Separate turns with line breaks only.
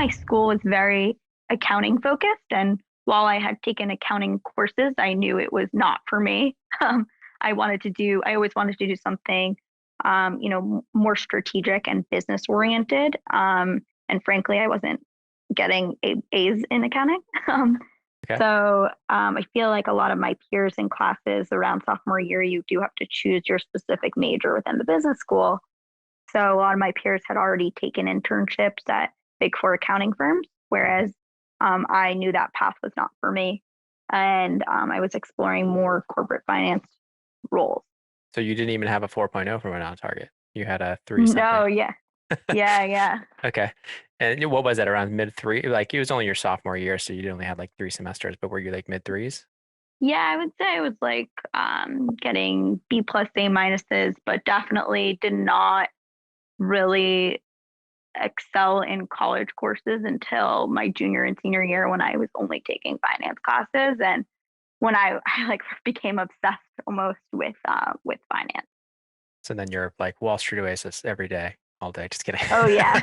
my school was very accounting focused. And while I had taken accounting courses, I knew it was not for me. I always wanted to do something, more strategic and business oriented. And frankly, I wasn't getting A's in accounting.
Okay.
So I feel like a lot of my peers in classes around sophomore year, you do have to choose your specific major within the business school. So a lot of my peers had already taken internships at Big Four accounting firms, whereas I knew that path was not for me. And I was exploring more corporate finance roles.
So you didn't even have a 4.0 from a non-target. You had a 3 something.
No, yeah. Yeah.
Okay. And what was that, around mid 3? Like, it was only your sophomore year, so you only had like 3 semesters, but were you like mid 3s?
Yeah, I would say it was like getting B plus A minuses, but definitely did not really excel in college courses until my junior and senior year when I was only taking finance classes and when I like became obsessed almost with finance.
So then you're like Wall Street Oasis every day, all day. Just kidding.
Oh yeah.